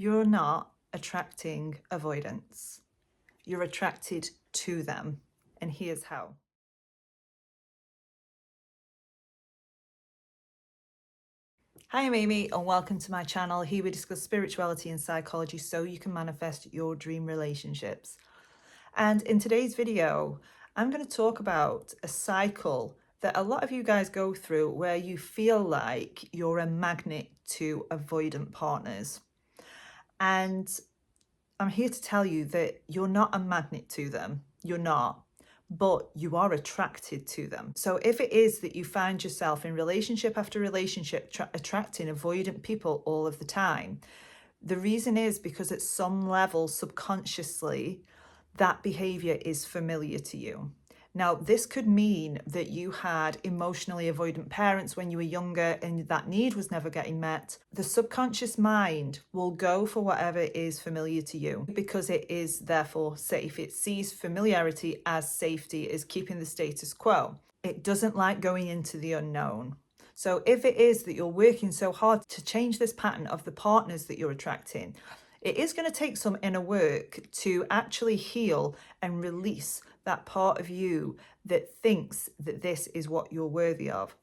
You're not attracting avoidance. You're attracted to them. And here's how. Hi, I'm Amy and welcome to my channel. Here we discuss spirituality and psychology so you can manifest your dream relationships. And in today's video, I'm going to talk about a cycle that a lot of you guys go through where you feel like you're a magnet to avoidant partners. And I'm here to tell you that you're not a magnet to them. You're not. But you are attracted to them. So if it is that you find yourself in relationship after relationship attracting avoidant people all of the time, the reason is because at some level subconsciously that behavior is familiar to you. Now, this could mean that you had emotionally avoidant parents when you were younger and that need was never getting met. The subconscious mind will go for whatever is familiar to you because it is therefore safe. It sees familiarity as safety, as keeping the status quo. It doesn't like going into the unknown. So if it is that you're working so hard to change this pattern of the partners that you're attracting, it is going to take some inner work to actually heal and release that part of you that thinks that this is what you're worthy of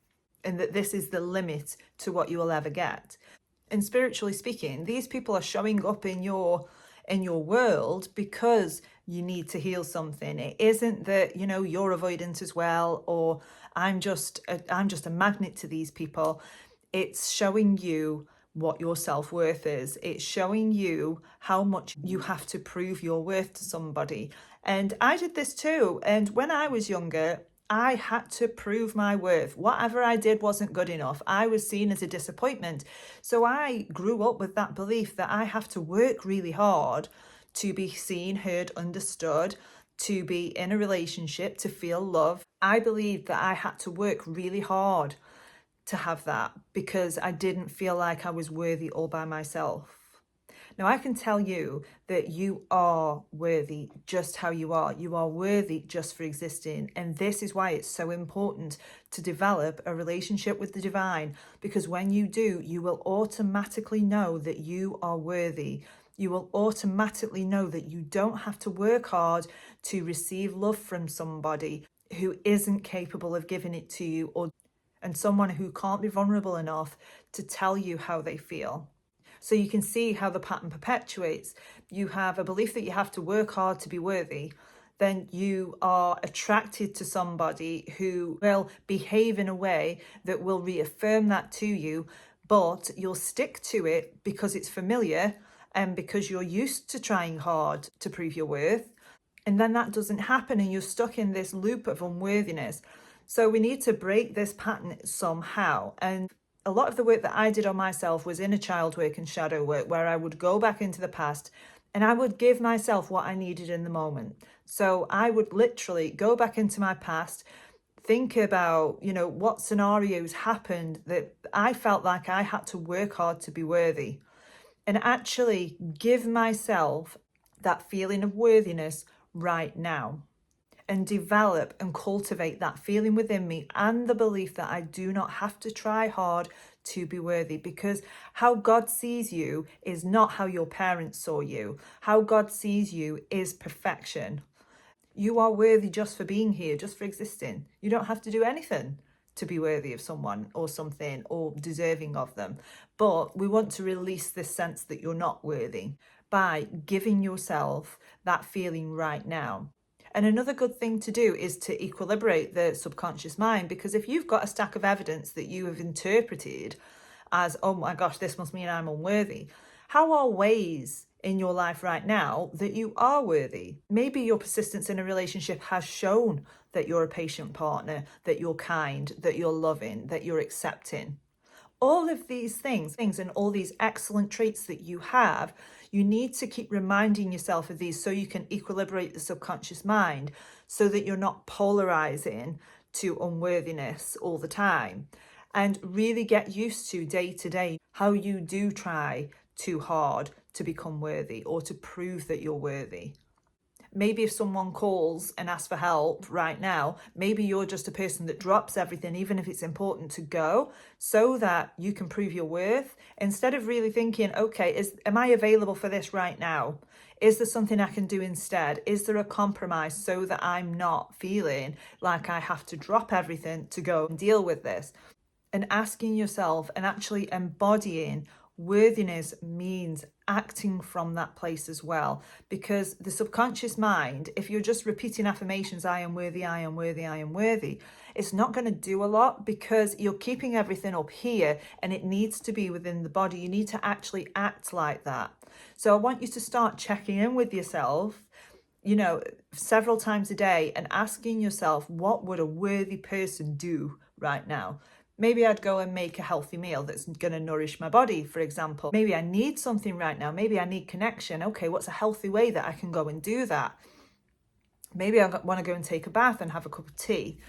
and that this is the limit to what you will ever get. And spiritually speaking, these people are showing up in your world because you need to heal something. It isn't that, you're avoidant as well, or I'm just a magnet to these people. It's showing you what your self-worth is. It's showing you how much you have to prove your worth to somebody. And I did this too. And when I was younger, I had to prove my worth. Whatever I did wasn't good enough. I was seen as a disappointment. So I grew up with that belief that I have to work really hard to be seen, heard, understood, to be in a relationship, to feel love. I believed that I had to work really hard to have that because I didn't feel like I was worthy all by myself. Now, I can tell you that you are worthy just how you are. You are worthy just for existing. And this is why it's so important to develop a relationship with the divine, because when you do, you will automatically know that you are worthy. You will automatically know that you don't have to work hard to receive love from somebody who isn't capable of giving it to you, and someone who can't be vulnerable enough to tell you how they feel. So you can see how the pattern perpetuates. You have a belief that you have to work hard to be worthy. Then you are attracted to somebody who will behave in a way that will reaffirm that to you, but you'll stick to it because it's familiar and because you're used to trying hard to prove your worth. And then that doesn't happen and you're stuck in this loop of unworthiness. So we need to break this pattern somehow. And a lot of the work that I did on myself was inner child work and shadow work, where I would go back into the past and I would give myself what I needed in the moment. So I would literally go back into my past, think about, what scenarios happened that I felt like I had to work hard to be worthy, and actually give myself that feeling of worthiness right now, and develop and cultivate that feeling within me and the belief that I do not have to try hard to be worthy, because how God sees you is not how your parents saw you. How God sees you is perfection. You are worthy just for being here, just for existing. You don't have to do anything to be worthy of someone or something or deserving of them. But we want to release this sense that you're not worthy by giving yourself that feeling right now. And another good thing to do is to equilibrate the subconscious mind, because if you've got a stack of evidence that you have interpreted as, oh my gosh, this must mean I'm unworthy, how are ways in your life right now that you are worthy? Maybe your persistence in a relationship has shown that you're a patient partner, that you're kind, that you're loving, that you're accepting. All of these things and all these excellent traits that you have, you need to keep reminding yourself of these so you can equilibrate the subconscious mind, so that you're not polarizing to unworthiness all the time, and really get used to day to day how you do try too hard to become worthy or to prove that you're worthy. Maybe if someone calls and asks for help right now, maybe you're just a person that drops everything, even if it's important to go, so that you can prove your worth, instead of really thinking, okay, am I available for this right now? Is there something I can do instead? Is there a compromise so that I'm not feeling like I have to drop everything to go and deal with this? And asking yourself and actually embodying worthiness means acting from that place as well. Because the subconscious mind, if you're just repeating affirmations, I am worthy, I am worthy, I am worthy, it's not going to do a lot, because you're keeping everything up here and it needs to be within the body. You need to actually act like that. So I want you to start checking in with yourself, several times a day, and asking yourself, what would a worthy person do right now? Maybe I'd go and make a healthy meal that's going to nourish my body, for example. Maybe I need something right now. Maybe I need connection. Okay, what's a healthy way that I can go and do that? Maybe I want to go and take a bath and have a cup of tea.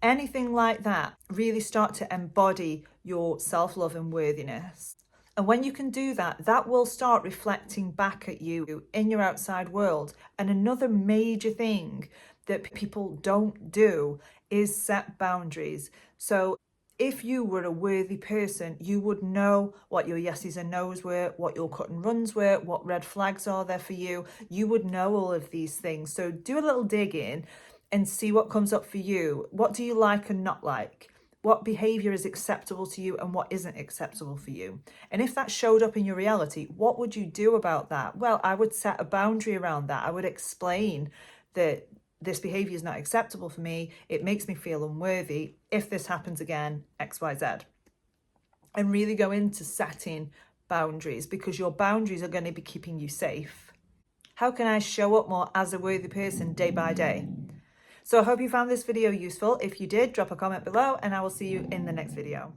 Anything like that. Really start to embody your self-love and worthiness. And when you can do that, that will start reflecting back at you in your outside world. And another major thing that people don't do is set boundaries. So if you were a worthy person, you would know what your yeses and nos were, what your cut and runs were, what red flags are there for you. You would know all of these things. So do a little digging and see what comes up for you. What do you like and not like? What behavior is acceptable to you and what isn't acceptable for you? And if that showed up in your reality, what would you do about that? Well, I would set a boundary around that. I would explain that this behavior is not acceptable for me. It makes me feel unworthy. If this happens again, X, Y, Z. And really go into setting boundaries, because your boundaries are going to be keeping you safe. How can I show up more as a worthy person day by day? So I hope you found this video useful. If you did, drop a comment below and I will see you in the next video.